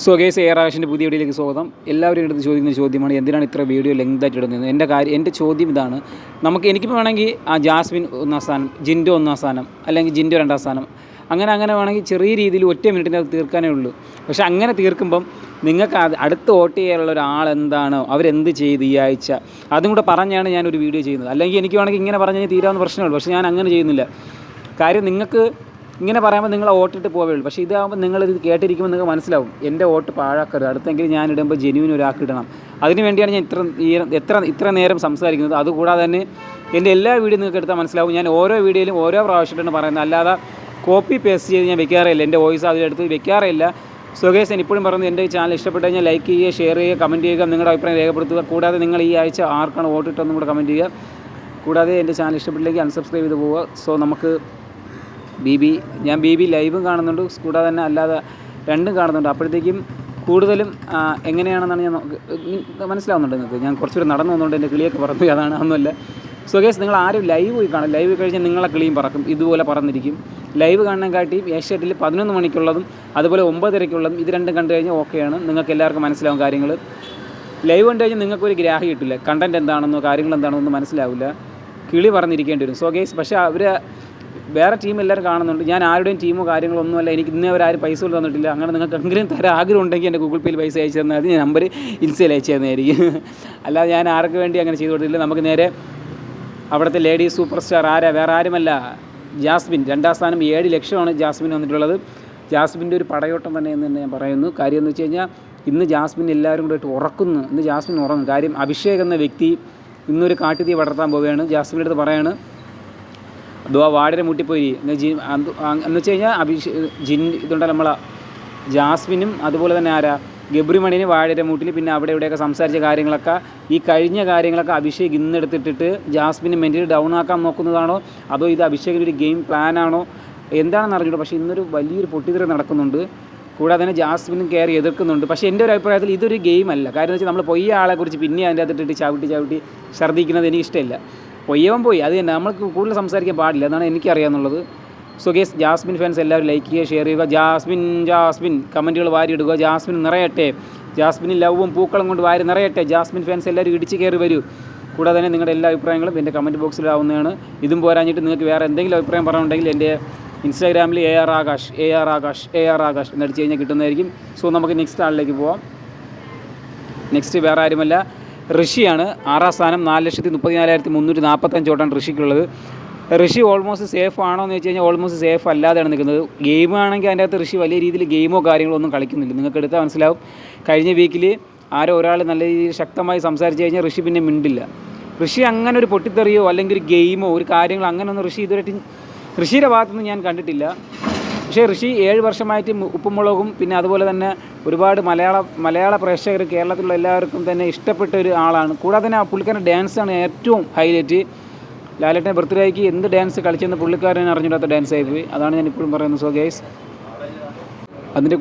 So guys, air ആകാശിൻ്റെ പുതിയ വീഡിയോയിലേക്ക് സ്വാഗതം. എല്ലാവരും എടുത്ത് ചോദിക്കുന്ന ചോദ്യമാണ്, എന്തിനാണ് ഇത്ര വീഡിയോ ലെങ്തായിട്ട് ഇടുന്നത്. എൻ്റെ ചോദ്യം ഇതാണ്. എനിക്കിപ്പോൾ വേണമെങ്കിൽ ജാസ്മിൻ ഒന്നാം സ്ഥാനം, ജിൻഡോ ഒന്നാം സ്ഥാനം, അല്ലെങ്കിൽ ജിൻഡോ രണ്ടാം സ്ഥാനം, അങ്ങനെ വേണമെങ്കിൽ ചെറിയ രീതിയിൽ ഒറ്റ മിനിറ്റിന് അത് തീർക്കാനേ ഉള്ളൂ. പക്ഷേ അങ്ങനെ തീർക്കുമ്പം നിങ്ങൾക്ക് അടുത്ത് വോട്ട് ചെയ്യാനുള്ള ഒരാളെന്താണോ, അവരെന്ത് ചെയ്ത് ഈ ആഴ്ച, അതും കൂടെ പറഞ്ഞാണ് ഞാനൊരു വീഡിയോ ചെയ്യുന്നത്. അല്ലെങ്കിൽ എനിക്ക് വേണമെങ്കിൽ ഇങ്ങനെ പറഞ്ഞാൽ തീരാവുന്ന പ്രശ്നമുള്ളൂ. പക്ഷേ ഞാൻ അങ്ങനെ ചെയ്യുന്നില്ല. കാര്യം നിങ്ങൾക്ക് ഇങ്ങനെ പറയുമ്പോൾ നിങ്ങൾ വോട്ടിട്ട് പോവുകയുള്ളൂ. പക്ഷേ ഇതാകുമ്പോൾ നിങ്ങളിത് കേട്ടിരിക്കുമ്പോൾ നിങ്ങൾക്ക് മനസ്സിലാവും, എൻ്റെ വോട്ട് പാഴാക്കരുത്, അടുത്തെങ്കിലും ഞാൻ ഇടുമ്പോൾ ജെന്യൂൻ ഒരാൾക്ക് ഇടണം. അതിന് വേണ്ടിയാണ് ഞാൻ ഇത്ര നേരം സംസാരിക്കുന്നത്. അതുകൂടാതെ തന്നെ എൻ്റെ എല്ലാ വീഡിയോ നിങ്ങൾക്ക് എടുത്താൽ മനസ്സിലാവും, ഞാൻ ഓരോ വീഡിയോയിലും ഓരോ പ്രാവശ്യമായിട്ടാണ് പറയുന്നത്. അല്ലാതെ കോപ്പി പേസ്റ്റ് ചെയ്ത് ഞാൻ വെക്കാറില്ല, എൻ്റെ വോയിസ് അതിലെടുത്ത് വെക്കാറില്ല. സോ ഗൈസ്, ഞാൻ ഇപ്പോഴും പറയുന്നത്, എൻ്റെ ചാനൽ ഇഷ്ടപ്പെട്ട് കഴിഞ്ഞാൽ ലൈക്ക് ചെയ്യുക, ഷെയർ ചെയ്യുക, കമൻറ്റ് ചെയ്യുക, നിങ്ങളുടെ അഭിപ്രായം രേഖപ്പെടുത്തുക. കൂടാതെ നിങ്ങൾ ഈ ആഴ്ച ആർക്കാണ് വോട്ടിട്ടെന്നും കൂടെ കമൻറ്റ് ചെയ്യുക. കൂടാതെ എൻ്റെ ചാനൽ ഇഷ്ടപ്പെട്ടില്ലെങ്കിൽ അൺസബ്സ്ക്രൈബ് ചെയ്ത് പോവുക. സോ നമുക്ക് ഞാൻ ബി ബി ലൈവും കാണുന്നുണ്ട്, കൂടാതെ തന്നെ അല്ലാതെ രണ്ടും കാണുന്നുണ്ട്. അപ്പോഴത്തേക്കും കൂടുതലും എങ്ങനെയാണെന്നാണ് ഞാൻ മനസ്സിലാവുന്നുണ്ട് നിങ്ങൾക്ക്. ഞാൻ കുറച്ചുകൂടി നടന്നു വന്നുകൊണ്ട് എൻ്റെ കിളിയൊക്കെ പറന്നു, അതാണ് ഒന്നുമല്ല. സോ ഗൈസ്, നിങ്ങൾ ആരും ലൈവ് പോയി കാണും. ലൈവ് കഴിഞ്ഞാൽ നിങ്ങളെ കിളിയും പറക്കും, ഇതുപോലെ പറന്നിരിക്കും. ലൈവ് കാണാൻ കാട്ടി ഏഷ്യാനെറ്റിൽ 11 മണിക്കുള്ളതും അതുപോലെ 9:30-ക്കുള്ളതും ഇത് രണ്ടും കണ്ടു കഴിഞ്ഞാൽ ഓക്കെയാണ്. നിങ്ങൾക്ക് എല്ലാവർക്കും മനസ്സിലാവും കാര്യങ്ങൾ. ലൈവ് കണ്ടു കഴിഞ്ഞാൽ നിങ്ങൾക്കൊരു ഗ്രാഹ്യം കിട്ടില്ല, കണ്ടൻറ്റ് എന്താണെന്നോ കാര്യങ്ങൾ എന്താണെന്നോ ഒന്നും മനസ്സിലാവില്ല, കിളി പറഞ്ഞിരിക്കേണ്ടി വരും. സോ ഗൈസ്, പക്ഷേ അവർ വേറെ ടീം എല്ലാവരും കാണുന്നുണ്ട്. ഞാൻ ആരുടെയും ടീമോ കാര്യങ്ങളോ ഒന്നുമല്ല. എനിക്ക് ഇന്നേ അവരാരും പൈസ പോലും തന്നിട്ടില്ല. അങ്ങനെ നിങ്ങൾക്ക് എന്തെങ്കിലും തരാൻ ആഗ്രഹം ഉണ്ടെങ്കിൽ എൻ്റെ ഗൂഗിൾ പേയിൽ പൈസ അയച്ചു തന്നാൽ മതി, ഞാൻ നമ്പർ ഇൻസ്റ്റയിൽ അയച്ചു തന്നതായിരിക്കും. അല്ലാതെ ഞാൻ ആർക്ക് വേണ്ടി അങ്ങനെ ചെയ്തു കൊടുത്തില്ല. നമുക്ക് നേരെ അവിടുത്തെ ലേഡി സൂപ്പർ സ്റ്റാർ വേറെ ആരുമല്ല, ജാസ്മിൻ. 2ാം സ്ഥാനം 7 ലക്ഷമാണ് ജാസ്മിൻ വന്നിട്ടുള്ളത്. ജാസ്മിൻ്റെ ഒരു പടയോട്ടം തന്നെ എന്ന് തന്നെ ഞാൻ പറയുന്നു. കാര്യം എന്ന് വെച്ച് കഴിഞ്ഞാൽ ഇന്ന് ജാസ്മിൻ എല്ലാവരും കൂടെ ഇട്ട് ഉറക്കുന്നു. ഇന്ന് ജാസ്മിൻ ഉറങ്ങും. കാര്യം അഭിഷേക് എന്ന വ്യക്തി ഇന്നൊരു കാട്ടുതീ പടർത്താൻ പോവുകയാണ്. ജാസ്മിൻ്റെ അടുത്ത് പറയാണ്, അഥവാ വാടിനെ മുട്ടിപ്പോയി എന്ന് വെച്ച് കഴിഞ്ഞാൽ ഇതുണ്ടല്ലോ നമ്മളെ ജാസ്മിനും അതുപോലെ തന്നെ ഗബ്രിമണിന് വാഴയുടെ മൂട്ടിൽ പിന്നെ അവിടെ ഇവിടെയൊക്കെ സംസാരിച്ച കാര്യങ്ങളൊക്കെ, ഈ കഴിഞ്ഞ കാര്യങ്ങളൊക്കെ അഭിഷേക് ഇന്നെടുത്തിട്ടിട്ട് ജാസ്മിന് മെൻ്റലി ഡൗൺ ആക്കാൻ നോക്കുന്നതാണോ, അതോ ഇത് അഭിഷേകിൻ്റെ ഒരു ഗെയിം പ്ലാനാണോ എന്താണെന്ന് അറിഞ്ഞിട്ട്. പക്ഷേ ഇന്നൊരു വലിയൊരു പൊട്ടിത്തെറി നടക്കുന്നുണ്ട്. കൂടാതെ തന്നെ ജാസ്മിനും കയറി എതിർക്കുന്നുണ്ട്. പക്ഷേ എൻ്റെ ഒരു അഭിപ്രായത്തിൽ ഇതൊരു ഗെയിം അല്ല. കാര്യം എന്ന് വെച്ചാൽ നമ്മൾ പൊയ്യ ആളെക്കുറിച്ച് പിന്നെ അതിൻ്റെ അകത്തിട്ടിട്ട് ചവിട്ടി ഛർദ്ദിക്കുന്നത് എനിക്കിഷ്ടമില്ല. പൊയ്യവൻ പോയി, അത് തന്നെ നമ്മൾക്ക് കൂടുതൽ സംസാരിക്കാൻ പാടില്ല, എന്നാണ് എനിക്കറിയാമെന്നുള്ളത്. സോ ഗൈസ്, ജാസ്മിൻ ഫാൻസ് എല്ലാവരും ലൈക്ക് ചെയ്യുക, ഷെയർ ചെയ്യുക. ജാസ്മിൻ കമൻറ്റുകൾ വാരിയിടുക. ജാസ്മിൻ നിറയട്ടെ, ജാസ്മിന് ലവും പൂക്കളും കൊണ്ട് വാരി നിറയട്ടെ. ജാസ്മിൻ ഫാൻസ് എല്ലാവരും ഇടിച്ച് കയറി വരൂ. കൂടാതെ തന്നെ നിങ്ങളുടെ എല്ലാ അഭിപ്രായങ്ങളും എൻ്റെ കമൻറ്റ് ബോക്സിലാവുന്നതാണ്. ഇതും പോരാഞ്ഞിട്ട് നിങ്ങൾക്ക് വേറെ എന്തെങ്കിലും അഭിപ്രായം പറയാനുണ്ടെങ്കിൽ എൻ്റെ ഇൻസ്റ്റാഗ്രാമിൽ AR ആകാശ് എന്നടിച്ച് കഴിഞ്ഞാൽ കിട്ടുന്നതായിരിക്കും. സോ നമുക്ക് നെക്സ്റ്റ് ആളിലേക്ക് പോവാം. നെക്സ്റ്റ് വേറെ ആരുമല്ല, ഋഷിയാണ്. 6ാം സ്ഥാനം 4,34,345 വോട്ടാണ് ഋഷിക്കുള്ളത്. ഋഷി ഓൾമോസ്റ്റ് സേഫ് ആണോ എന്ന് വെച്ച് കഴിഞ്ഞാൽ ഓൾമോസ്റ്റ് സേഫ് അല്ലാതെയാണ് നിൽക്കുന്നത്. ഗെയിം ആണെങ്കിൽ അതിൻ്റെ അകത്ത് ഋഷി വലിയ രീതിയിൽ ഗെയിമോ കാര്യങ്ങളോ ഒന്നും കളിക്കുന്നില്ല. നിങ്ങൾക്ക് എടുത്താൽ മനസ്സിലാവും. കഴിഞ്ഞ വീക്കിൽ ഒരാൾ നല്ല രീതിയിൽ ശക്തമായി സംസാരിച്ച് കഴിഞ്ഞാൽ ഋഷി പിന്നെ മിണ്ടില്ല. ഋഷി അങ്ങനെ ഒരു പൊട്ടിത്തെറിയോ അല്ലെങ്കിൽ ഒരു ഗെയിമോ ഒരു കാര്യങ്ങളോ അങ്ങനെയൊന്നും ഋഷിയുടെ ഭാഗത്തുനിന്ന് ഞാൻ കണ്ടിട്ടില്ല. പക്ഷേ ഋഷി 7 വർഷമായിട്ട് ഉപ്പുമുളകും പിന്നെ അതുപോലെ തന്നെ ഒരുപാട് മലയാള പ്രേക്ഷകർ കേരളത്തിലുള്ള എല്ലാവർക്കും തന്നെ ഇഷ്ടപ്പെട്ട ഒരു ആളാണ്. കൂടാതെ തന്നെ പുള്ളിക്കാരൻ്റെ ഡാൻസാണ് ഏറ്റവും ഹൈലൈറ്റ്. ലാലേട്ടൻ്റെ ബർത്ത്ഡേക്ക് എന്ത് ഡാൻസ് കളിച്ചെന്ന് പുള്ളിക്കാരൻ അറിഞ്ഞിടാത്ത ഡാൻസ് ആയിപ്പോയി. അതാണ് ഞാൻ ഇപ്പോഴും പറയുന്നത്. സോ ഗൈസ്, അതിൻ്റെ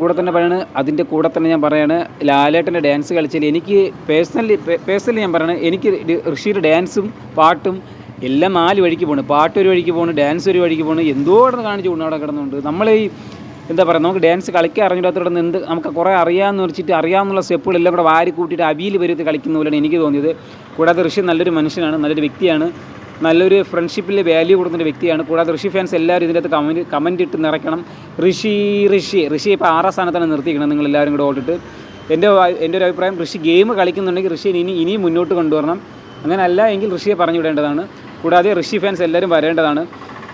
കൂടെ തന്നെ ഞാൻ പറയാണ്, ലാലേട്ടൻ്റെ ഡാൻസ് കളിച്ചാൽ എനിക്ക് പേഴ്സണലി ഞാൻ പറയണത്, എനിക്ക് ഋഷിയുടെ ഡാൻസും പാട്ടും എല്ലാം 4 വഴിക്ക് പോകണം. പാട്ട് ഒരു വഴിക്ക് പോകണം, ഡാൻസ് ഒരു വഴിക്ക് പോകണം. എന്തോടെ കാണിച്ചു കൊണ്ട് അവിടെ കിടന്നുണ്ട്. നമ്മൾ ഈ എന്താ പറയുക, നമുക്ക് ഡാൻസ് കളിക്കാൻ അറിഞ്ഞിടത്തോടെ നമുക്ക് കുറേ അറിയാമെന്ന് വെച്ചിട്ട് അറിയാവുന്ന സ്റ്റെപ്പുകളെല്ലാം കൂടെ വാരി കൂട്ടിയിട്ട് അവിയിൽ വരുത്തി കളിക്കുന്ന പോലെയാണ് എനിക്ക് തോന്നിയത്. കൂടാതെ ഋഷി നല്ലൊരു മനുഷ്യനാണ്, നല്ലൊരു വ്യക്തിയാണ്, നല്ലൊരു ഫ്രണ്ട്ഷിപ്പിൽ വാല്യൂ കൊടുക്കുന്ന വ്യക്തിയാണ്. കൂടാതെ ഋഷി ഫാൻസ് എല്ലാവരും ഇതിൻ്റെ അകത്ത് കമൻറ്റ് ഇട്ട് നിറയ്ക്കണം. ഋഷി ഇപ്പോൾ 6ാം സ്ഥാനത്താണ് നിർത്തിയിരിക്കണം. നിങ്ങളെല്ലാവരും കൂടെ ഓട്ടിട്ട് എൻ്റെ ഒരു അഭിപ്രായം, ഋഷി ഗെയിം കളിക്കുന്നുണ്ടെങ്കിൽ ഋഷിയെ ഇനിയും മുന്നോട്ട് കൊണ്ടുവരണം. അങ്ങനെ അല്ല എങ്കിൽ ഋഷിയെ പറഞ്ഞു വിടേണ്ടതാണ്. കൂടാതെ ഋഷി ഫാൻസ് എല്ലാവരും വരേണ്ടതാണ്.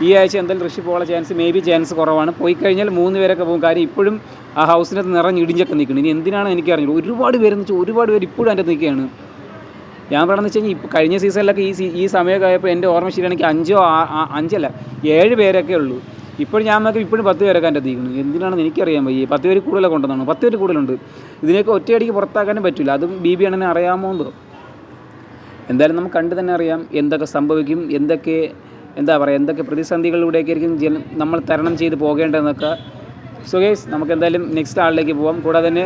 ഈ ആഴ്ച എന്തായാലും ഋഷി പോകാനുള്ള ചാൻസ് കുറവാണ്. പോയി കഴിഞ്ഞാൽ 3 പേരൊക്കെ പോകും. കാര്യം ഇപ്പോഴും ആ ഹൗസിനകത്ത് നിറഞ്ഞിടിഞ്ഞൊക്കെ നിൽക്കണം. ഇനി എന്തിനാണ് എനിക്ക് അറിഞ്ഞത്. ഒരുപാട് പേര് ഇപ്പോഴും അതിൻ്റെ നിൽക്കുകയാണ്. ഞാൻ പറയുന്നത് വെച്ച് കഴിഞ്ഞാൽ ഇപ്പോൾ കഴിഞ്ഞ സീസണിലൊക്കെ ഈ സമയമൊക്കെ ആയപ്പോൾ എൻ്റെ ഓർമ്മ ശരിയാണെങ്കിൽ 7 പേരൊക്കെ ഉള്ളൂ. ഇപ്പോഴും ഞാൻ നോക്കി ഇപ്പോഴും 10 പേരൊക്കെ എൻ്റെ എത്തിക്കുന്നു. എന്തിനാണെന്ന് എനിക്കറിയാൻ വയ്യ. 10 പേര് കൂടുതലൊക്കെ ഉണ്ടെന്നാണ്. 10 പേര് കൂടുതലുണ്ട്. ഇതിനൊക്കെ ഒറ്റയടിക്ക് പുറത്താക്കാനും പറ്റില്ല. അതും BB ആണെന്നെ അറിയാമോന്തോ. എന്തായാലും നമുക്ക് കണ്ടു തന്നെ അറിയാം എന്തൊക്കെ സംഭവിക്കും, എന്തൊക്കെ പ്രതിസന്ധികളിലൂടെയൊക്കെ ആയിരിക്കും നമ്മൾ തരണം ചെയ്ത് പോകേണ്ടതെന്നൊക്കെ. സോ ഗൈസ്, നമുക്ക് എന്തായാലും നെക്സ്റ്റ് ആളിലേക്ക് പോകാം. കൂടാതെ തന്നെ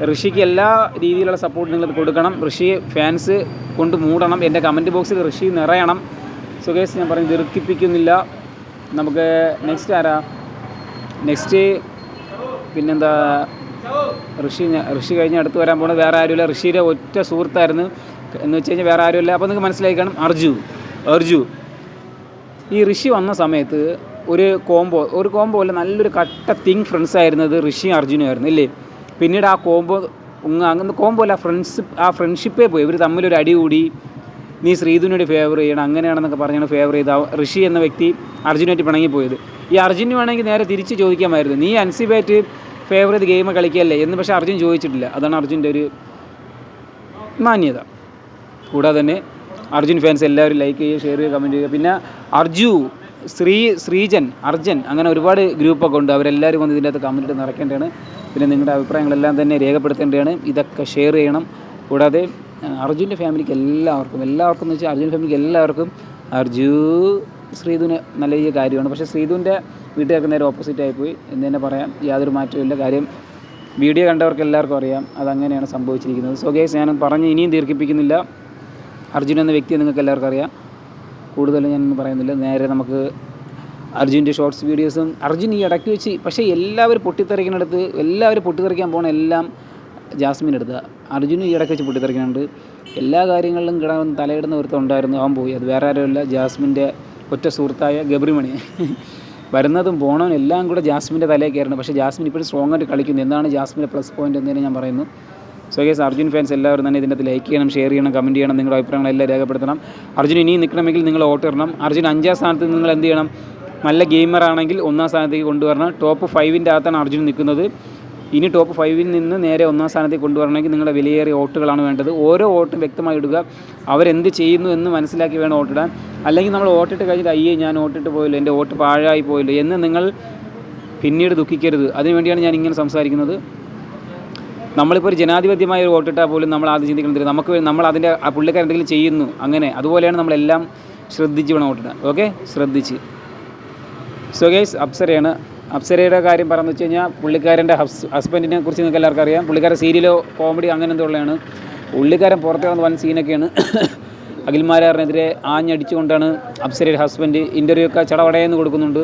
ഋഷിക്ക് എല്ലാ രീതിയിലുള്ള സപ്പോർട്ട് നിങ്ങൾ കൊടുക്കണം. ഋഷി ഫാൻസ് കൊണ്ട് മൂടണം. എൻ്റെ കമൻറ്റ് ബോക്സിൽ ഋഷി നിറയണം. സോ ഗൈസ്, ഞാൻ പറഞ്ഞ് ദീർഘിപ്പിക്കുന്നില്ല. നമുക്ക് നെക്സ്റ്റ് പിന്നെന്താ ഋഷി കഴിഞ്ഞ് അടുത്ത് വരാൻ പോകുന്നത് വേറെ ആരുമില്ല, ഋഷിയുടെ ഒറ്റ സുഹൃത്തായിരുന്നു എന്ന് വെച്ച് കഴിഞ്ഞാൽ വേറെ ആരുമില്ല. അപ്പോൾ നിങ്ങൾക്ക് മനസ്സിലായി കാണും, അർജു. ഈ ഋഷി വന്ന സമയത്ത് ഒരു കോംബോ അല്ല, നല്ലൊരു കട്ട ഫ്രണ്ട്സ് ആയിരുന്നത് ഋഷിയും അർജുനും ആയിരുന്നു അല്ലേ. പിന്നീട് ആ അങ്ങനെ കോംബോ അല്ല, ഫ്രണ്ട്ഷിപ്പേ പോയി. ഇവർ തമ്മിലൊരു അടി കൂടി, നീ ശ്രീധുവിനോട് ഫേവർ ചെയ്യണം അങ്ങനെയാണെന്നൊക്കെ പറഞ്ഞാണ് ഫേവർ ചെയ്ത ഋഷി എന്ന വ്യക്തി അർജുനായിട്ട് പിണങ്ങിപ്പോയത്. ഈ അർജുന് വേണമെങ്കിൽ നേരെ തിരിച്ച് ചോദിക്കാമായിരുന്നു, നീ അൻസിബായിട്ട് ഫേവർ ചെയ്ത് ഗെയിം കളിക്കുകയല്ലേ എന്ന്. പക്ഷേ അർജുൻ ചോദിച്ചിട്ടില്ല. അതാണ് അർജുൻ്റെ ഒരു മാന്യത. കൂടാതെ തന്നെ അർജുൻ ഫാൻസ് എല്ലാവരും ലൈക്ക് ചെയ്യുക, ഷെയർ ചെയ്യുക, കമൻറ്റ് ചെയ്യുക. പിന്നെ അർജൻ അങ്ങനെ ഒരുപാട് ഗ്രൂപ്പൊക്കെ ഉണ്ട്. അവരെല്ലാവരും വന്ന് ഇതിൻ്റെ അകത്ത് കമൻറ്റ് നിറയ്ക്കേണ്ടതാണ്. പിന്നെ നിങ്ങളുടെ അഭിപ്രായങ്ങളെല്ലാം തന്നെ രേഖപ്പെടുത്തേണ്ടതാണ്. ഇതൊക്കെ ഷെയർ ചെയ്യണം. കൂടാതെ അർജുൻ്റെ ഫാമിലിക്ക് എല്ലാവർക്കും എന്ന് വെച്ചാൽ അർജുൻ ഫാമിലിക്ക് എല്ലാവർക്കും ശ്രീധുവിന് നല്ല രീതിയിൽ കാര്യമാണ്. പക്ഷേ ശ്രീധുവിൻ്റെ വീട്ടുകാർക്ക് നേരെ ഓപ്പോസിറ്റ് ആയിപ്പോയി എന്ന് തന്നെ പറയാം. യാതൊരു മാറ്റമില്ല. കാര്യം വീഡിയോ കണ്ടവർക്ക് എല്ലാവർക്കും അറിയാം അതങ്ങനെയാണ് സംഭവിച്ചിരിക്കുന്നത്. സോ ഗൈസ്, ഞാൻ പറഞ്ഞ് ഇനിയും ദീർഘിപ്പിക്കുന്നില്ല. അർജുൻ എന്ന വ്യക്തിയെ നിങ്ങൾക്ക് എല്ലാവർക്കും അറിയാം. കൂടുതലും ഞാനൊന്നും പറയുന്നില്ല. നേരെ നമുക്ക് അർജുൻ്റെ ഷോർട്സ് വീഡിയോസും അർജുൻ ഈ ഇടയ്ക്ക് വെച്ച് പക്ഷേ എല്ലാവരും പൊട്ടിത്തെറിക്കാൻ പോകണം എല്ലാം ജാസ്മിൻ്റെ അടുത്ത്. അർജുനും ഈ ഇടയ്ക്ക് വെച്ച് പൊട്ടിത്തെറിക്കുന്നുണ്ട്. എല്ലാ കാര്യങ്ങളിലും കിടന്ന് തലയിടുന്ന ഒരുത്തം ഉണ്ടായിരുന്നു, അവൻ പോയി. അത് വേറെ ആരുമല്ല, ജാസ്മിൻ്റെ ഒറ്റ സുഹൃത്തായ ഗബ്രിമണി. വരുന്നതും പോണതും എല്ലാം കൂടെ ജാസ്മിൻ്റെ തലയിൽ കയറുന്നു. പക്ഷേ ജാസ്മിൻ ഇപ്പോഴും സ്ട്രോങ് ആയിട്ട് കളിക്കുന്നു. എന്താണ് ജാസ്മിൻ്റെ പ്ലസ് പോയിൻ്റ് എന്നതിനെ ഞാൻ പറയുന്നു. സോ ഗൈസ്, അർജുൻ ഫാൻസ് എല്ലാവരും തന്നെ ഇതിൻ്റെ ലൈക്ക് ചെയ്യണം, ഷെയർ ചെയ്യണം, കമൻറ്റ് ചെയ്യണം. നിങ്ങളുടെ അഭിപ്രായങ്ങളെല്ലാം രേഖപ്പെടുത്തണം. അർജുൻ ഇനിയും നിൽക്കണമെങ്കിൽ നിങ്ങൾ വോട്ട് ഇടണം. അർജുൻ 5ാം സ്ഥാനത്ത് നിങ്ങൾ എന്ത് ചെയ്യണം, നല്ല ഗെയിമറാണെങ്കിൽ 1ാം സ്ഥാനത്തേക്ക് കൊണ്ടുവരണം. ടോപ്പ് 5ൻ്റെ അകത്താണ് അർജുൻ നിൽക്കുന്നത്. ഇനി ടോപ്പ് 5ൽ നിന്ന് നേരെ 1ാം സ്ഥാനത്തേക്ക് കൊണ്ടുവരണമെങ്കിൽ നിങ്ങളുടെ വിലയേറിയ വോട്ടുകളാണ് വേണ്ടത്. ഓരോ വോട്ടും വ്യക്തമായി ഇടുക. അവരെന്ത് ചെയ്യുന്നു എന്ന് മനസ്സിലാക്കി വേണം വോട്ടിടാൻ. അല്ലെങ്കിൽ നമ്മൾ വോട്ടിട്ട് കഴിഞ്ഞിട്ട് ഞാൻ വോട്ടിട്ട് പോയല്ലോ, എൻ്റെ വോട്ട് പാഴായി പോയല്ലോ എന്ന് നിങ്ങൾ പിന്നീട് ദുഃഖിക്കരുത്. അതിനുവേണ്ടിയാണ് ഞാൻ ഇങ്ങനെ സംസാരിക്കുന്നത്. നമ്മളിപ്പോൾ ഒരു ജനാധിപത്യമായ ഒരു വോട്ടിട്ടാൽ പോലും നമ്മൾ ആദ്യം ചിന്തിക്കുന്നത് നമ്മൾ അതിൻ്റെ ആ പുള്ളിക്കാർ എന്തെങ്കിലും ചെയ്യുന്നു, അങ്ങനെ അതുപോലെയാണ് നമ്മളെല്ലാം ശ്രദ്ധിച്ച് വേണം വോട്ടിടാൻ. ഓക്കെ, ശ്രദ്ധിച്ച്. സോ ഗൈസ്, അപ്സരയുടെ കാര്യം പറഞ്ഞു വെച്ച് കഴിഞ്ഞാൽ പുള്ളിക്കാരൻ്റെ ഹസ്ബൻഡിനെ കുറിച്ച് നിങ്ങൾക്ക് എല്ലാവർക്കും അറിയാം. പുള്ളിക്കാരൻ സീരിയലോ കോമഡി അങ്ങനെ എന്തുള്ളതാണ്. പുള്ളിക്കാരൻ പുറത്ത് കിടന്ന് വൻ സീനൊക്കെയാണ്. അഖിൽമാരാറിനെതിരെ ആഞ്ഞടിച്ചുകൊണ്ടാണ് അപ്സരയുടെ ഹസ്ബൻഡ് ഇൻ്റർവ്യൂ ഒക്കെ ചടവടയെന്ന് കൊടുക്കുന്നുണ്ട്.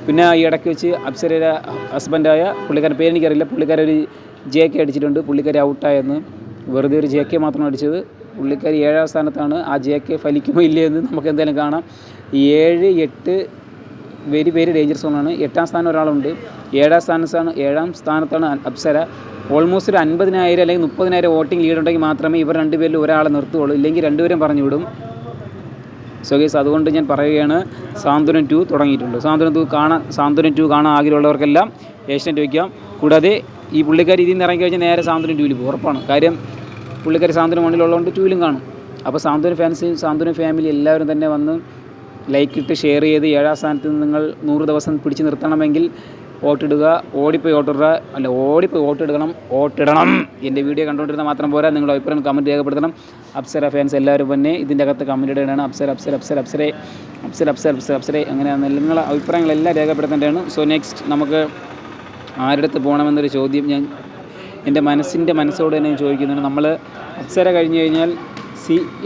പിന്നെ ഈ ഇടയ്ക്ക് വെച്ച് അപ്സരയുടെ ഹസ്ബൻഡായ പുള്ളിക്കാരൻ പേരെനിക്കറിയില്ല, പുള്ളിക്കാരൻ ഒരു JK അടിച്ചിട്ടുണ്ട്. പുള്ളിക്കാരി ഔട്ടായെന്ന്. വെറുതെ ഒരു JK മാത്രമാണ് അടിച്ചത്. പുള്ളിക്കാരി 7ാം സ്ഥാനത്താണ്. ആ JK ഫലിക്കുമോ ഇല്ലേ എന്ന് നമുക്ക് എന്തായാലും കാണാം. 7, 8 വെരി വെരി ഡേഞ്ചർ സോണാണ്. 8ാം സ്ഥാനം ഒരാളുണ്ട്. 7ാം സ്ഥാനത്താണ് അപ്സര. ഓൾമോസ്റ്റ് ഒരു 50,000 അല്ലെങ്കിൽ 30,000 വോട്ടിംഗ് ലീഡ് ഉണ്ടെങ്കിൽ മാത്രമേ ഇവർ രണ്ടുപേരിൽ ഒരാളെ നിർത്തുകയുള്ളൂ. ഇല്ലെങ്കിൽ രണ്ടുപേരും പറഞ്ഞു വിടും. സോ ഗൈസ്, അതുകൊണ്ട് ഞാൻ പറയുകയാണ്, സാന്ത്വനം 2 തുടങ്ങിയിട്ടുണ്ട്. സാന്ത്വനം 2 കാണാൻ ആഗ്രഹമുള്ളവർക്കെല്ലാം ഏഷ്യനെറ്റ് വയ്ക്കാം. കൂടാതെ ഈ പുള്ളിക്കാർ ഇതിൽ നിന്ന് ഇറങ്ങി കഴിഞ്ഞാൽ നേരെ സാന്ത്വനം 2 പോകും, ഉറപ്പാണ്. കാര്യം പുള്ളിക്കാർ സാന്ത്വനം 1 2 കാണും. അപ്പോൾ സാന്ത്വനം ഫാൻസ്, സാന്ത്വനം ഫാമിലി എല്ലാവരും തന്നെ വന്ന് ലൈക്ക് ഇട്ട് ഷെയർ ചെയ്ത് 7ാം സ്ഥാനത്ത് നിന്ന് നിങ്ങൾ 100 ദിവസം പിടിച്ച് നിർത്തണമെങ്കിൽ വോട്ടിടുക. ഓടിപ്പോയി വോട്ടിടണം. എൻ്റെ വീഡിയോ കണ്ടുകൊണ്ടിരുന്നാൽ മാത്രം പോരാ, നിങ്ങളുടെ അഭിപ്രായം കമൻറ്റ് രേഖപ്പെടുത്തണം. അപ്സര ഫാൻസ് എല്ലാവരും തന്നെ ഇതിൻ്റെ അകത്ത് കമൻറ്റ് ഇടേണ്ടതാണ്. അപ്സര അങ്ങനെയാണ്. നിങ്ങളുടെ അഭിപ്രായങ്ങളെല്ലാം രേഖപ്പെടുത്തേണ്ടതാണ്. സോ നെക്സ്റ്റ് നമുക്ക് ആരുടെ അടുത്ത് പോകണമെന്നൊരു ചോദ്യം ഞാൻ എൻ്റെ മനസ്സോട് തന്നെ ചോദിക്കുന്നുണ്ട്. നമ്മൾ അപ്സര കഴിഞ്ഞ് കഴിഞ്ഞാൽ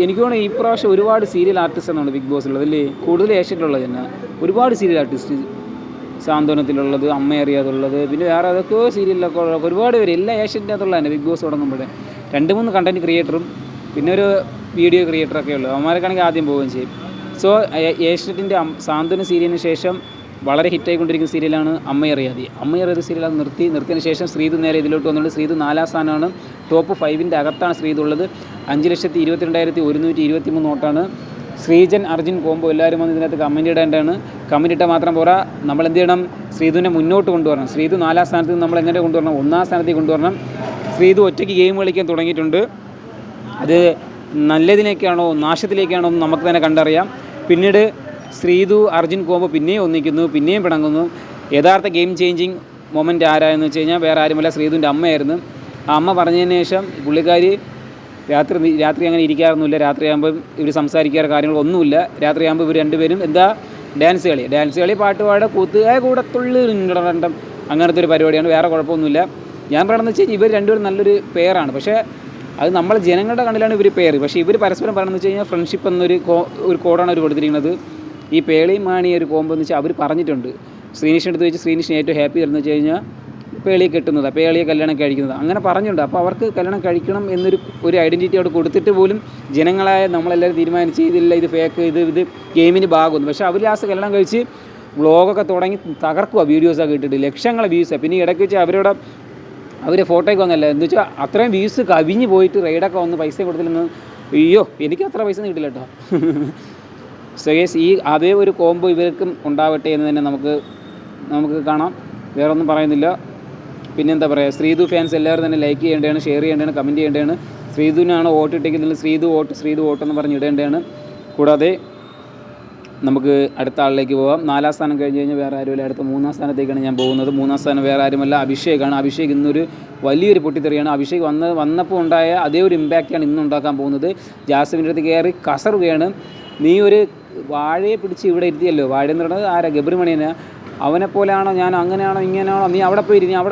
എനിക്ക് തോന്നുന്നു ഈ പ്രാവശ്യം ഒരുപാട് സീരിയൽ ആർട്ടിസ്റ്റ് എന്നാണ് ബിഗ് ബോസിലുള്ളത് അല്ലേ. കൂടുതൽ ഏഷ്യത്തിലുള്ളത് തന്നെ ഒരുപാട് സീരിയൽ ആർട്ടിസ്റ്റ്. സാന്ത്വനത്തിലുള്ളത്, അമ്മ അറിയാതുള്ളത്, പിന്നെ വേറെ അതൊക്കെ സീരിയലിലൊക്കെ ഉള്ള ഒരുപാട് പേര് എല്ലാം ഏഷ്യൻ്റെ അകത്തുള്ള തന്നെ. ബിഗ് ബോസ് തുടങ്ങുമ്പോൾ 2-3 കണ്ടൻറ്റ് ക്രിയേറ്ററും പിന്നെ ഒരു വീഡിയോ ക്രിയേറ്ററൊക്കെ ഉള്ളൂ. അവന്മാരൊക്കെയാണെങ്കിൽ ആദ്യം പോവുകയും ചെയ്യും. സോ ഏഷ്യത്തിൻ്റെ സാന്ത്വന സീരിയലിന് ശേഷം വളരെ ഹിറ്റായിക്കൊണ്ടിരിക്കുന്ന സീരിയലാണ് അമ്മ അറിയാതെ സീരിയൽ. അത് നിർത്തിയതിന് ശേഷം ശ്രീധു നേരെ ഇതിലോട്ട് വന്നിട്ടുണ്ട്. ശ്രീധു 4ാം സ്ഥാനമാണ്. ടോപ്പ് 5ൻ്റെ അകത്താണ് ശ്രീധു ഉള്ളത്. 5,22,123 വോട്ടാണ്. ശ്രീജൻ അർജുൻ കോംബോ എല്ലാവരും വന്ന് ഇതിനകത്ത് കമൻറ്റ് ഇടേണ്ടതാണ്. കമൻറ്റ് ഇട്ടാൽ മാത്രം പോരാ, നമ്മൾ എന്ത് ചെയ്യണം, ശ്രീധുവിനെ മുന്നോട്ട് കൊണ്ടുവരണം. ശ്രീധു 4ാം സ്ഥാനത്ത് നിന്ന് നമ്മൾ എങ്ങനെ കൊണ്ടുവരണം, 1ാം സ്ഥാനത്തേക്ക് കൊണ്ടുവരണം. ശ്രീധു ഒറ്റയ്ക്ക് ഗെയിം കളിക്കാൻ തുടങ്ങിയിട്ടുണ്ട്. അത് നല്ലതിലേക്കാണോ നാശത്തിലേക്കാണോ എന്ന് നമുക്ക് തന്നെ കണ്ടറിയാം. പിന്നീട് ശ്രീധു അർജുൻ കോംബോ പിന്നെയും ഒന്നിക്കുന്നു, പിന്നെയും പിണങ്ങുന്നു. യഥാർത്ഥ ഗെയിം ചേഞ്ചിങ് മൊമെൻറ്റ് ആരായെന്ന് വെച്ച് കഴിഞ്ഞാൽ വേറെ ആരുമല്ല, ശ്രീധുവിൻ്റെ അമ്മയായിരുന്നു. ആ അമ്മ പറഞ്ഞതിന് ശേഷം പുള്ളിക്കാരി രാത്രി അങ്ങനെ ഇരിക്കാറൊന്നുമില്ല. രാത്രിയാകുമ്പം ഇവർ സംസാരിക്കാറ് കാര്യങ്ങളൊന്നുമില്ല. രാത്രിയാകുമ്പോൾ ഇവർ രണ്ടുപേരും ഡാൻസ് കളി, പാട്ട് പാടുക, കൂടത്തുള്ളി അങ്ങനത്തെ ഒരു പരിപാടിയാണ്. വേറെ കുഴപ്പമൊന്നുമില്ല. ഞാൻ പറയണമെന്ന് വെച്ചാൽ ഇവർ രണ്ടുപേരും നല്ലൊരു പെയറാണ്. പക്ഷേ അത് നമ്മൾ ജനങ്ങളുടെ കണ്ണിലാണ് ഇവർ പെയർ. പക്ഷേ ഇവർ പരസ്പരം പറയണമെന്ന് വെച്ച് കഴിഞ്ഞാൽ ഫ്രണ്ട്ഷിപ്പ് എന്നൊരു കോഡാണ് അവർ കൊടുത്തിരിക്കുന്നത്. ഈ പേളിയും മാണി ഒരു കോമ്പോ എന്ന് വെച്ചാൽ അവർ പറഞ്ഞിട്ടുണ്ട്. ശ്രീനിഷിൻ്റെ അടുത്ത് വെച്ച് ശ്രീനിഷിന് ഏറ്റവും ഹാപ്പി ആയിരുന്നു വെച്ച് കഴിഞ്ഞാൽ പേളിയെ കെട്ടുന്നത്, പേളിയെ കല്യാണം കഴിക്കുന്നത്, അങ്ങനെ പറഞ്ഞുണ്ട്. അപ്പോൾ അവർക്ക് കല്യാണം കഴിക്കണം ഒരു ഐഡൻറ്റിറ്റി അവിടെ കൊടുത്തിട്ട് പോലും ജനങ്ങളായ നമ്മളെല്ലാവരും തീരുമാനിച്ച് ഇതില്ല, ഇത് ഫേക്ക്, ഇത് ഗെയിമിന് ഭാഗമൊന്നും. പക്ഷേ അവർ ലാസ്റ്റ് കല്യാണം കഴിച്ച് വ്ളോഗൊക്കെ തുടങ്ങി തകർക്കുക, വീഡിയോസൊക്കെ ഇട്ടിട്ട് ലക്ഷങ്ങളെ വ്യൂസാണ്. പിന്നെ ഇടയ്ക്ക് വെച്ച് അവരെ ഫോട്ടോയ്ക്ക് വന്നല്ല എന്ന് വെച്ചാൽ അത്രയും വ്യൂസ് കവിഞ്ഞ് പോയിട്ട് റൈഡൊക്കെ വന്ന് പൈസ കൊടുത്തില്ലെന്ന്. അയ്യോ, എനിക്ക് അത്ര പൈസ കിട്ടില്ല കേട്ടോ. സോ ഗൈസ്, അതേ ഒരു കോംബോ ഇവർക്കും ഉണ്ടാവട്ടെ എന്ന് തന്നെ നമുക്ക് കാണാം. വേറെ ഒന്നും പറയുന്നില്ല. പിന്നെന്താ പറയുക, ശ്രീതു ഫാൻസ് എല്ലാവരും തന്നെ ലൈക്ക് ചെയ്യേണ്ടതാണ്, ഷെയർ ചെയ്യേണ്ടതാണ്, കമൻറ്റ് ചെയ്യേണ്ടതാണ്. ശ്രീതുവിനാണ് വോട്ട് ഇട്ടേക്കുന്നത്, ശ്രീതു വോട്ട് എന്ന് പറഞ്ഞ് ഇടേണ്ടതാണ്. കൂടാതെ നമുക്ക് അടുത്ത ആളിലേക്ക് പോകാം. 4ാം സ്ഥാനം കഴിഞ്ഞ് കഴിഞ്ഞാൽ വേറെ ആരുമില്ല. അടുത്ത 3ാം സ്ഥാനത്തേക്കാണ് ഞാൻ പോകുന്നത്. 3ാം സ്ഥാനം വേറെ ആരുമല്ല, അഭിഷേകാണ്. അഭിഷേക് ഇന്നൊരു വലിയൊരു പൊട്ടിത്തെറിയാണ്. അഭിഷേക് വന്നപ്പോൾ ഉണ്ടായ അതേ ഒരു ഇമ്പാക്റ്റാണ് ഇന്ന് ഉണ്ടാക്കാൻ പോകുന്നത്. ജാസ്മിൻ്റെ അടുത്ത് കയറി കസറുകയാണ്. നീ ഒരു വാഴയെ പിടിച്ച് ഇവിടെ ഇരുത്തിയല്ലോ. വാഴ എന്ന് പറയുന്നത് ആരാ? ഗബ്രിമണിയനാ. അവനെപ്പോലെയാണോ ഞാൻ, അങ്ങനെയാണോ ഇങ്ങനെയാണോ, നീ അവിടെ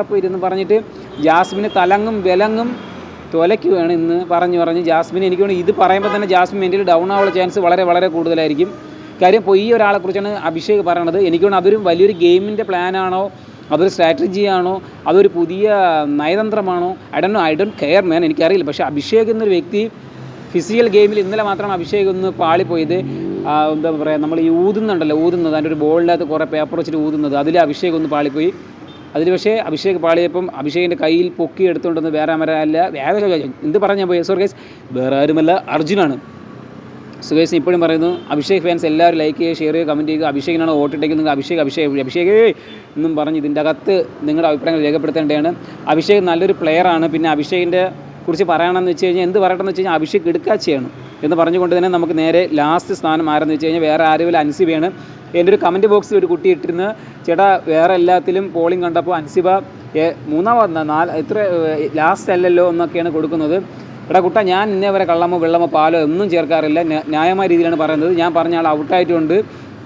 പോയിരുന്ന് പറഞ്ഞിട്ട് ജാസ്മിന് തലങ്ങും വിലങ്ങും തൊലയ്ക്കുകയാണ് ഇന്ന് പറഞ്ഞ് ജാസ്മിന്. എനിക്ക് തോന്നുന്നു ഇത് പറയുമ്പോൾ തന്നെ ജാസ്മിൻ മെൻ്റലി ഡൗൺ ആവാനുള്ള ചാൻസ് വളരെ വളരെ കൂടുതലായിരിക്കും. കാര്യം ഇപ്പോൾ ഈ ഒരാളെക്കുറിച്ചാണ് അഭിഷേക് പറയണത്. എനിക്ക് തോന്നുന്നു അതൊരു വലിയൊരു ഗെയിമിൻ്റെ പ്ലാനാണോ, അതൊരു സ്ട്രാറ്റജിയാണോ, അതൊരു പുതിയ നയതന്ത്രമാണോ, ഐ ഡോണ്ട് കെയർ മാൻ, എനിക്കറിയില്ല. പക്ഷേ അഭിഷേക് എന്നൊരു വ്യക്തി ഫിസിക്കൽ ഗെയിമിൽ ഇന്നലെ മാത്രമാണ് അഭിഷേക് ഒന്ന് പാളിപ്പോയത്. എന്താ പറയുക, നമ്മൾ ഈ ഊതുന്നത് അതിൻ്റെ ഒരു ബോളിനകത്ത് കുറേ പേപ്പർ വെച്ചിട്ട് ഊതുന്നത്, അതിൽ അഭിഷേക് ഒന്ന് പാളിപ്പോയി. അതിൽ പക്ഷേ അഭിഷേക് പാളിയപ്പം അഭിഷേകിൻ്റെ കയ്യിൽ പൊക്കി എടുത്തുകൊണ്ടെന്ന് വേറെ എന്ത് പറഞ്ഞാൽ പോയി ഗൈസ്, വേറെ ആരുമല്ല, അർജുനാണ്. സുഖേഷ് ഇപ്പോഴും പറയുന്നു, അഭിഷേക് ഫാൻസ് എല്ലാവരും ലൈക്ക് ചെയ്യുക, ഷെയർ ചെയ്യുക, കമൻറ്റ് ചെയ്യുക. അഭിഷേകിനാണ് വോട്ടിട്ടേക്കുന്നത്. അഭിഷേക് എന്നും പറഞ്ഞ് ഇതിൻ്റെ അകത്ത് നിങ്ങളുടെ അഭിപ്രായങ്ങൾ രേഖപ്പെടുത്തേണ്ടതാണ്. അഭിഷേക് നല്ലൊരു പ്ലെയറാണ്. പിന്നെ അഭിഷേകിൻ്റെ കുറിച്ച് പറയണമെന്ന് വെച്ച് കഴിഞ്ഞാൽ എന്ത് പറയണമെന്ന് വെച്ച് കഴിഞ്ഞാൽ അഭിഷേക് എടുക്കാച്ചയാണ് എന്ന് പറഞ്ഞുകൊണ്ട് തന്നെ നമുക്ക് നേരെ ലാസ്റ്റ് സ്ഥാനം ആരെന്ന് വെച്ച് കഴിഞ്ഞാൽ വേറെ ആരുമില്ല, അൻസിബയാണ്. എൻ്റെ ഒരു കമൻറ്റ് ബോക്സിൽ ഒരു കുട്ടി ഇട്ടിരുന്ന്, ചേട്ടാ വേറെ എല്ലാത്തിലും പോളിംഗ് കണ്ടപ്പോൾ അൻസിബ 3ാമത് ഇത്ര ലാസ്റ്റ് അല്ലല്ലോ എന്നൊക്കെയാണ് കൊടുക്കുന്നത്. എടാ കുട്ട, ഞാൻ ഇന്നേ വരെ കള്ളമോ വെള്ളമോ പാലോ ഒന്നും ചേർക്കാറില്ല. ന്യായമായ രീതിയിലാണ് പറയുന്നത്. ഞാൻ പറഞ്ഞ ആൾ ഔട്ടായിട്ടുണ്ട്.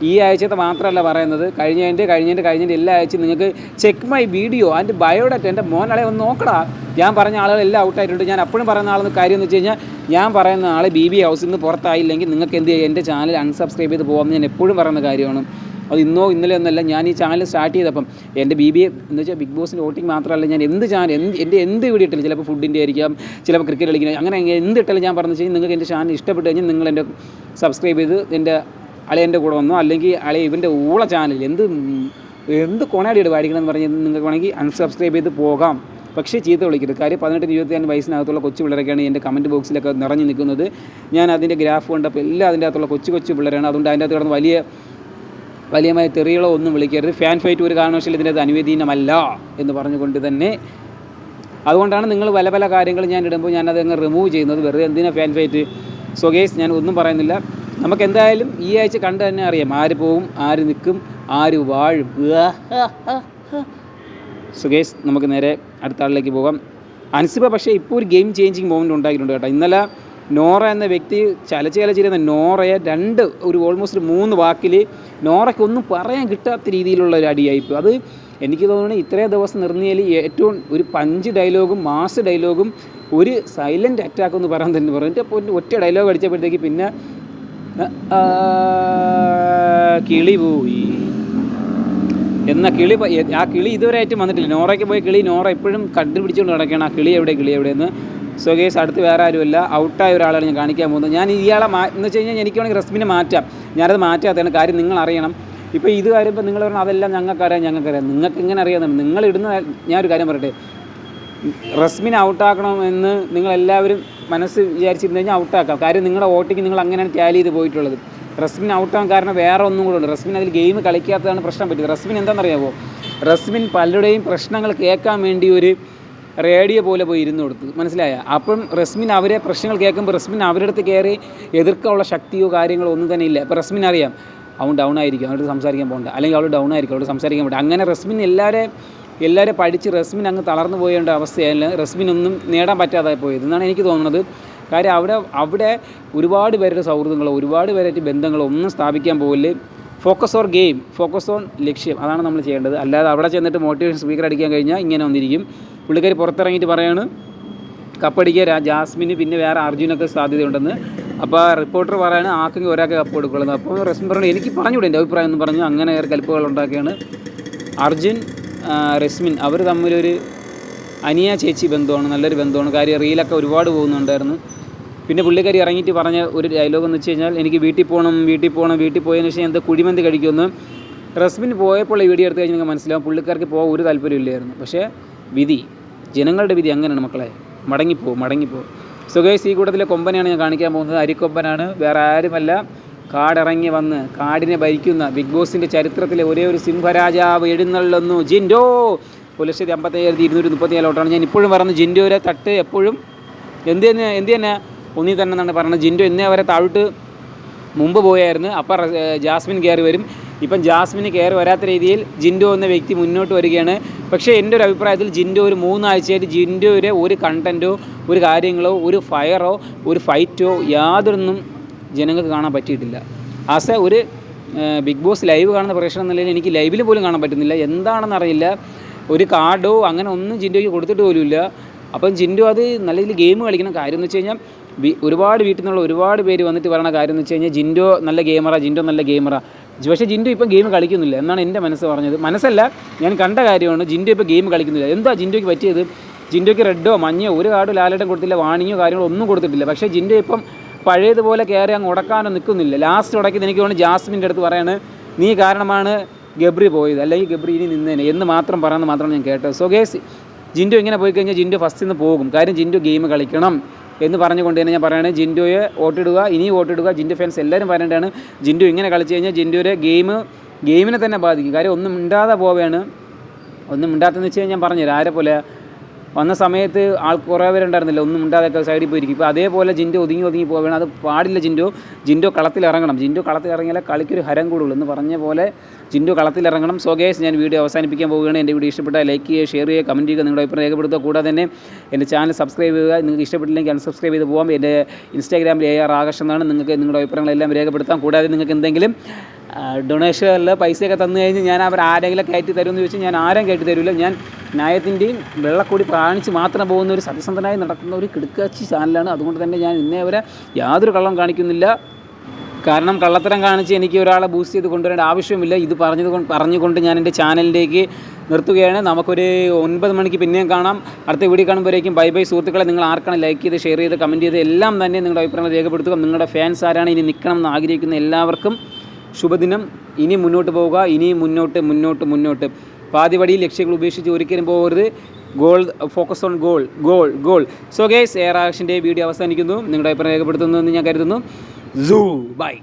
ഈ ആഴ്ചത്തെ മാത്രമല്ല പറയുന്നത്, കഴിഞ്ഞതിൻ്റെ എല്ലാ ആഴ്ചയും നിങ്ങൾക്ക് check my video and biodata. എൻ്റെ മോനാളെ ഒന്ന് നോക്കടാ. ഞാൻ പറഞ്ഞ ആളുകളെല്ലാം ഔട്ടായിട്ടുണ്ട്. ഞാൻ അപ്പോഴും പറയുന്ന ആളെന്ന് കാര്യം എന്ന് വെച്ച് കഴിഞ്ഞാൽ, ഞാൻ പറയുന്ന ആൾ BB ഹൗസിൽ നിന്ന് പുറത്തായില്ലെങ്കിൽ നിങ്ങൾക്ക് എന്ത് ചെയ്യുക, എൻ്റെ ചാനൽ അൺസബ്സ്ക്രൈബ് ചെയ്ത് പോകാമെന്ന് ഞാൻ എപ്പോഴും പറയുന്ന കാര്യമാണ്. അത് ഇന്നോ ഇന്നലെ ഒന്നല്ല. ഞാൻ ഈ ചാനൽ സ്റ്റാർട്ട് ചെയ്തപ്പം എൻ്റെ BBA എന്ന് വെച്ചാൽ ബിഗ് ബോസിൻ്റെ വോട്ടിംഗ് മാത്രമല്ല, ഞാൻ എന്ത് ചാനൽ എൻ്റെ എന്ത് വീഡിയോ ഇട്ടാലും, ചിലപ്പോൾ ഫുഡിൻ്റെ ആയിരിക്കാം, ചിലപ്പോൾ ക്രിക്കറ്റ് കളിക്കുന്നത്, അങ്ങനെ എന്ത് ഇട്ടാലും ഞാൻ പറഞ്ഞു കഴിഞ്ഞാൽ നിങ്ങൾക്ക് എൻ്റെ ചാനൽ ഇഷ്ടപ്പെട്ട് കഴിഞ്ഞാൽ നിങ്ങൾ എൻ്റെ സബ്സ്ക്രൈബ് ചെയ്ത് എൻ്റെ അളിയൻ്റെ കൂടെ വന്നോ, അല്ലെങ്കിൽ ഇവൻ്റെ ഊള ചാനൽ എന്ത് കൊണാടിയിട്ട് വായിക്കണമെന്ന് പറഞ്ഞ് നിങ്ങൾക്ക് വേണമെങ്കിൽ അൺസബ്സ്ക്രൈബ് ചെയ്ത് പോകാം. പക്ഷേ ചീത്ത വിളിക്കരുത്. കാര്യം 18-25 വയസ്സിനകത്തുള്ള കൊച്ചു പിള്ളേരൊക്കെയാണ് എൻ്റെ കമൻറ്റ് ബോക്സിലൊക്കെ നിറഞ്ഞു നിൽക്കുന്നത്. ഞാൻ അതിൻ്റെ ഗ്രാഫ് കണ്ടപ്പോൾ എല്ലാം അതിൻ്റെ അകത്തുള്ള കൊച്ചു പിള്ളേരാണ്. അതുകൊണ്ട് അതിൻ്റെ അകത്ത് കിടന്ന് വലിയമായ തെറികളോ ഒന്നും വിളിക്കരുത്. ഫാൻ ഫൈറ്റ് ഒരു കാരണവശാലും ഇതിനകത്ത് അനുവദനീയമല്ല എന്ന് പറഞ്ഞുകൊണ്ട് തന്നെ, അതുകൊണ്ടാണ് നിങ്ങൾ പല കാര്യങ്ങൾ ഞാൻ ഇടുമ്പോൾ ഞാനത് അങ്ങ് റിമൂവ് ചെയ്യുന്നത്. വെറുതെ എന്തിനാ ഫാൻ ഫൈറ്റ്. സോ ഗൈസ്, ഞാൻ ഒന്നും പറയുന്നില്ല. നമുക്ക് എന്തായാലും ഈ ആഴ്ച കണ്ടു തന്നെ അറിയാം ആര് പോവും, ആര് നിൽക്കും, ആര് വാഴും. സോ ഗൈസ്, നമുക്ക് നേരെ അടുത്ത ആളിലേക്ക് പോകാം. അൻസിബ പക്ഷേ ഇപ്പോൾ ഒരു ഗെയിം ചേഞ്ചിങ് മൊമെൻ്റ് ഉണ്ടാക്കിയിട്ടുണ്ട് കേട്ടോ. ഇന്നലെ നോറ എന്ന വ്യക്തി ചലച്ചിരുന്ന നോറയെ ഓൾമോസ്റ്റ് 3 വാക്കിൽ നോറയ്ക്കൊന്നും പറയാൻ കിട്ടാത്ത രീതിയിലുള്ള ഒരു അടിയായിപ്പോൾ. അത് എനിക്ക് തോന്നുന്നു ഇത്രയും ദിവസം നിർത്തിയതിൽ ഏറ്റവും ഒരു പഞ്ച് ഡയലോഗും മാസ് ഡയലോഗും ഒരു സൈലൻറ്റ് അറ്റാക്ക് എന്ന് പറയാൻ തന്നെ പറഞ്ഞു. അപ്പോൾ ഒറ്റ ഡയലോഗ് അടിച്ചപ്പോഴത്തേക്ക് പിന്നെ കിളി പോയി എന്ന ആ കിളി ഇതുവരെയായിട്ടും വന്നിട്ടില്ല. നോറയ്ക്ക് പോയി നോറ എപ്പോഴും കണ്ടുപിടിച്ചുകൊണ്ട് നടക്കുകയാണ് ആ കിളി എവിടെയെന്ന്. സോ ഗേസ്, അടുത്ത് വേറെ ആരുമില്ല, ഔട്ടായ ഒരാളാണ് ഞാൻ കാണിക്കാൻ പോകുന്നത്. ഞാൻ ഇയാളെ എന്ന് വെച്ച് കഴിഞ്ഞാൽ എനിക്ക് വേണമെങ്കിൽ റസ്മിനെ മാറ്റാം. ഞാനത് മാറ്റാത്തതാണ്. കാര്യം നിങ്ങൾ അറിയണം, ഇപ്പോൾ ഇത് വരുമ്പോൾ നിങ്ങൾ പറഞ്ഞാൽ അതെല്ലാം ഞങ്ങൾക്കറിയാം. നിങ്ങൾക്ക് ഇങ്ങനെ അറിയാമെന്നാണ് നിങ്ങളിടുന്ന. ഞാനൊരു കാര്യം പറയട്ടെ, റസ്മിനെ ഔട്ടാക്കണമെന്ന് നിങ്ങളെല്ലാവരും മനസ്സ് വിചാരിച്ചിരുന്നു കഴിഞ്ഞാൽ ഔട്ടാക്കാം. കാര്യം നിങ്ങളുടെ വോട്ടിങ് നിങ്ങൾ അങ്ങനെയാണ് ടാലി ചെയ്ത് പോയിട്ടുള്ളത്. റസ്മിൻ ഔട്ടാകാൻ കാരണം വേറെ ഒന്നും കൂടെ ഉണ്ട്. റസ്മിൻ അതിൽ ഗെയിം കളിക്കാത്തതാണ് പ്രശ്നം പറ്റിയത്. റസ്മിൻ എന്താണെന്നറിയാമോ, റസ്മിൻ പലരുടെയും പ്രശ്നങ്ങൾ കേൾക്കാൻ വേണ്ടി ഒരു റേഡിയോ പോലെ പോയി ഇരുന്ന് കൊടുത്തു, മനസ്സിലായ. അപ്പം റസ്മിൻ അവരെ പ്രശ്നങ്ങൾ കേൾക്കുമ്പോൾ റസ്മിൻ അവരുടെ അടുത്ത് കയറി എതിർക്കാനുള്ള ശക്തിയോ കാര്യങ്ങളോ ഒന്നും തന്നെ ഇല്ല. ഇപ്പോൾ റസ്മിൻ അറിയാം അവൻ ഡൗൺ ആയിരിക്കും, അവരോട് സംസാരിക്കാൻ പോകണ്ട, അല്ലെങ്കിൽ അവൾ ഡൗൺ ആയിരിക്കും, അവരോട് സംസാരിക്കാൻ പോകണ്ട. അങ്ങനെ റസ്മിൻ എല്ലാവരും പഠിച്ച് റസ്മിൻ അങ്ങ് തളർന്നു പോയേണ്ട അവസ്ഥയല്ല, റസ്മിനൊന്നും നേടാൻ പറ്റാതെ പോയത് എന്നാണ് എനിക്ക് തോന്നുന്നത്. കാര്യം അവിടെ ഒരുപാട് പേരുടെ സൗഹൃദങ്ങളോ ഒരുപാട് പേരായിട്ട് ബന്ധങ്ങളോ ഒന്നും സ്ഥാപിക്കാൻ പോകില്ല. Focus on game, focus on ലക്ഷ്യം, അതാണ് നമ്മൾ ചെയ്യേണ്ടത്. അല്ലാതെ അവിടെ ചെന്നിട്ട് മോട്ടിവേഷൻ സ്പീക്കർ അടിക്കാൻ കഴിഞ്ഞാൽ ഇങ്ങനെ വന്നിരിക്കും. പുള്ളിക്കാരി പുറത്തിറങ്ങിയിട്ട് പറയാണ് കപ്പടിക്കുക ജാസ്മിന് പിന്നെ വേറെ അർജുനൊക്കെ സാധ്യതയുണ്ടെന്ന്. അപ്പോൾ റിപ്പോർട്ടർ പറയാണ് ആർക്കെങ്കിലും ഒരാൾക്ക് കപ്പ് കൊടുക്കുള്ളൂ. അപ്പോൾ റസ്മിൻ പറഞ്ഞു എനിക്ക് പറഞ്ഞുകൂടെ എൻ്റെ അഭിപ്രായം എന്ന് പറഞ്ഞു. അങ്ങനെ കലിപ്പുകൾ ഉണ്ടാക്കിയാണ്. അർജുൻ റസ്മിൻ അവർ തമ്മിലൊരു അനിയ ചേച്ചി ബന്ധമാണ്, നല്ലൊരു ബന്ധമാണ്. കാര്യം റീലൊക്കെ ഒരുപാട് പോകുന്നുണ്ടായിരുന്നു. പിന്നെ പുള്ളിക്കാരി ഇറങ്ങിയിട്ട് പറഞ്ഞ ഒരു ഡയലോഗ് എന്ന് വെച്ച് കഴിഞ്ഞാൽ എനിക്ക് വീട്ടിൽ പോകണം, വീട്ടിൽ പോയതിന് ശേഷം എന്താ കുഴിമന്തി കഴിക്കുമെന്ന്. റസ്മിൻ പോയപ്പോൾ ഈ വീഡിയോ എടുത്ത് കഴിഞ്ഞാൽ നിങ്ങൾക്ക് മനസ്സിലാവും പുള്ളിക്കാർക്ക് പോകാൻ ഒരു താല്പര്യമില്ലായിരുന്നു. പക്ഷേ വിധി, ജനങ്ങളുടെ വിധി അങ്ങനെയാണ് മക്കളെ, മടങ്ങിപ്പോ. സോ ഗൈസ്, ഈ കൂട്ടത്തിലെ കൊമ്പനെയാണ് ഞാൻ കാണിക്കാൻ പോകുന്നത്. അരിക്കൊമ്പനാണ്, വേറെ ആരുമല്ല. കാടിറങ്ങി വന്ന് കാടിനെ ഭരിക്കുന്ന ബിഗ് ബോസിൻ്റെ ചരിത്രത്തിലെ ഒരേ ഒരു സിംഹരാജാവ് എഴുന്നള്ളുന്നു. ജിൻഡോ 1,55,234 ഞാൻ ഇപ്പോഴും പറയുന്നത്. ജിൻഡോയുടെ തട്ട് എപ്പോഴും എന്ത് തന്നെ ഒന്നി തന്നെ എന്നാണ് പറയുന്നത്. ജിൻഡോ ഇന്നേ വരെ താഴോട്ട് മുമ്പ് പോയായിരുന്നു. അപ്പം ജാസ്മിൻ കയറി വരും. ഇപ്പം ജാസ്മിന് കയറി വരാത്ത രീതിയിൽ ജിൻഡോ എന്ന വ്യക്തി മുന്നോട്ട് വരികയാണ്. പക്ഷേ എൻ്റെ ഒരു അഭിപ്രായത്തിൽ ജിൻഡോ ഒരു 3 ആഴ്ചയായിട്ട് ജിൻഡോയുടെ ഒരു കണ്ടൻറ്റോ ഒരു കാര്യങ്ങളോ ഒരു ഫയറോ ഒരു ഫൈറ്റോ യാതൊന്നും ജനങ്ങൾക്ക് കാണാൻ പറ്റിയിട്ടില്ല. ആസ് ഒരു ബിഗ് ബോസ് ലൈവ് കാണുന്ന പ്രേക്ഷകൻ എന്ന നിലയിൽ എനിക്ക് ലൈവിൽ പോലും കാണാൻ പറ്റുന്നില്ല. എന്താണെന്നറിയില്ല, ഒരു കാർഡോ അങ്ങനെ ഒന്നും ജിൻഡോയ്ക്ക് കൊടുത്തിട്ട് പോലുമില്ല. അപ്പം ജിൻഡോ അത് നല്ല രീതിയിൽ ഗെയിം കളിക്കണം. കാര്യം എന്ന് വെച്ച് കഴിഞ്ഞാൽ ഒരുപാട് വീട്ടിൽ നിന്നുള്ള ഒരുപാട് പേര് വന്നിട്ട് പറയുന്ന കാര്യം എന്ന് വെച്ച് കഴിഞ്ഞാൽ ജിൻഡോ നല്ല ഗെയിമറാ. പക്ഷേ ജിൻഡോ ഇപ്പം ഗെയിം കളിക്കുന്നില്ല എന്നാണ് എൻ്റെ മനസ്സ് പറഞ്ഞത്. മനസ്സല്ല, ഞാൻ കണ്ട കാര്യമാണ്. ജിൻഡോ ഇപ്പോൾ ഗെയിം കളിക്കുന്നില്ല. എന്താ ജിൻഡോയ്ക്ക് പറ്റിയത്? ജിൻഡോയ്ക്ക് റെഡോ മഞ്ഞോ ഒരു കാർഡോ ലാലേട്ടൻ കൊടുത്തില്ല, വാണിങ്ങോ കാര്യങ്ങളോ ഒന്നും കൊടുത്തിട്ടില്ല. പക്ഷേ ജിൻഡോ ഇപ്പം പഴയതുപോലെ കയറി അങ്ങ് ഉടക്കാനോ നിൽക്കുന്നില്ല. ലാസ്റ്റ് ഉടക്കിയത് എനിക്ക് തോന്നുന്നു ജാസ്മിൻ്റെ അടുത്ത് പറയാണ്, നീ കാരണമാണ് ഗബ്രി പോയത്, അല്ലെങ്കിൽ ഗബ്രി ഇനി നിന്നേനെ എന്ന് മാത്രം പറയുന്നത് മാത്രമാണ് ഞാൻ കേട്ടത്. സോ ഗേസ്, ജിൻഡോ ഇങ്ങനെ പോയി കഴിഞ്ഞാൽ ജിൻഡോ ഫസ്റ്റിൽ നിന്ന് പോകും. കാര്യം ജിൻഡോ ഗെയിം കളിക്കണം എന്ന് പറഞ്ഞുകൊണ്ട് തന്നെ ഞാൻ പറയുന്നത്, ജിൻഡോയെ വോട്ടിടുക. ജിൻഡോ ഫാൻസ് എല്ലാവരും പറയേണ്ടതാണ്, ജിൻഡോ ഇങ്ങനെ കളിച്ച് കഴിഞ്ഞാൽ ജിൻഡോയുടെ ഗെയിമിനെ തന്നെ ബാധിക്കും. കാര്യം ഒന്നും മിണ്ടാതെ പോവുകയാണ്. ഒന്നും മിണ്ടാത്തെന്ന് വെച്ച് കഴിഞ്ഞാൽ ഞാൻ പറഞ്ഞുതരാം. ആരെ പോലെ വന്ന സമയത്ത് കുറേ പേരുണ്ടായിരുന്നില്ല, ഒന്നും മിണ്ടാതൊക്കെ സൈഡിൽ പോയിരിക്കും. ഇപ്പോൾ അതേപോലെ ജിൻഡോ ഒതുങ്ങി പോവുകയാണ്. അത് പാടില്ല. ജിൻഡോ കളത്തിലിറങ്ങണം. ജിൻഡോ കളത്തിലിറങ്ങിയാലേ കളിക്കൊരു ഹരം കൂടുള്ളൂ എന്ന് പറഞ്ഞ പോലെ ജിൻഡോ കളത്തിലിറങ്ങണം. സോ ഗൈസ്, ഞാൻ വീഡിയോ അവസാനിപ്പിക്കാൻ പോവുകയാണ്. എൻ്റെ വീഡിയോ ഇഷ്ടപ്പെട്ടാൽ ലൈക്ക് ചെയ്യുക, ഷെയർ ചെയ്യുക, കമൻറ്റ് ചെയ്യുക, നിങ്ങളുടെ അഭിപ്രായം രേഖപ്പെടുത്തുക. കൂടാതെ തന്നെ എൻ്റെ ചാനൽ സബ്സ്ക്രൈബ് ചെയ്യുക. നിങ്ങൾക്ക് ഇഷ്ടപ്പെട്ടില്ലെങ്കിൽ അൺസബ്സ്ക്രൈബ് ചെയ്ത് പോകാം. എൻ്റെ ഇൻസ്റ്റാഗ്രാമിൽ AR ആകാശ് എന്നാണ്. നിങ്ങൾക്ക് നിങ്ങളുടെ അഭിപ്രായങ്ങളെല്ലാം രേഖപ്പെടുത്താം. കൂടാതെ നിങ്ങൾക്ക് എന്തെങ്കിലും ഡൊണേഷനിൽ പൈസയൊക്കെ തന്നു കഴിഞ്ഞ് ഞാൻ ആരെങ്കിലും കയറ്റി തരുമെന്ന് ചോദിച്ചാൽ ഞാൻ ആരും കയറ്റി തരില്ല. ഞാൻ ന്യായത്തിൻ്റെയും വെള്ളക്കൂടി പ്രാണിച്ച് മാത്രം പോകുന്ന ഒരു സത്യസന്ധനായി നടക്കുന്ന ഒരു കിടുക്കാച്ചി ചാനലാണ്. അതുകൊണ്ട് തന്നെ ഞാൻ ഇന്നേ വരെ യാതൊരു കള്ളം കാണിക്കുന്നില്ല. കാരണം കള്ളത്തരം കാണിച്ച് എനിക്ക് ഒരാളെ ബൂസ്റ്റ് ചെയ്ത് കൊണ്ടുവരേണ്ട ആവശ്യമില്ല. ഇത് പറഞ്ഞുകൊണ്ട് ഞാൻ എൻ്റെ ചാനലിലേക്ക് നിർത്തുകയാണ്. നമുക്കൊരു 9 മണിക്ക് പിന്നെയും കാണാം. അടുത്ത വീഡിയോ കാണുമ്പോഴേക്കും ബൈ സുഹൃത്തുക്കളെ. നിങ്ങൾ ആർക്കാണ് ലൈക്ക് ചെയ്ത് ഷെയർ ചെയ്ത് കമൻറ്റ് ചെയ്ത് എല്ലാം തന്നെ നിങ്ങളുടെ അഭിപ്രായങ്ങൾ രേഖപ്പെടുത്തുക. നിങ്ങളുടെ ഫാൻസ് ആരാണ് ഇനി നിൽക്കണം എന്ന് ആഗ്രഹിക്കുന്ന എല്ലാവർക്കും ശുഭദിനം. ഇനി മുന്നോട്ട് പോവുക, ഇനി മുന്നോട്ട്. പാതിവടിയിൽ ലക്ഷ്യങ്ങൾ ഉപേക്ഷിച്ച് ഒരിക്കലും പോകരുത്. Focus on goal. So guys, AR ആകാശിൻ്റെ വീഡിയോ അവസാനിക്കുന്നു. നിങ്ങളുടെ അഭിപ്രായം രേഖപ്പെടുത്തുന്നു എന്ന് ഞാൻ കരുതുന്നു. ബൈ.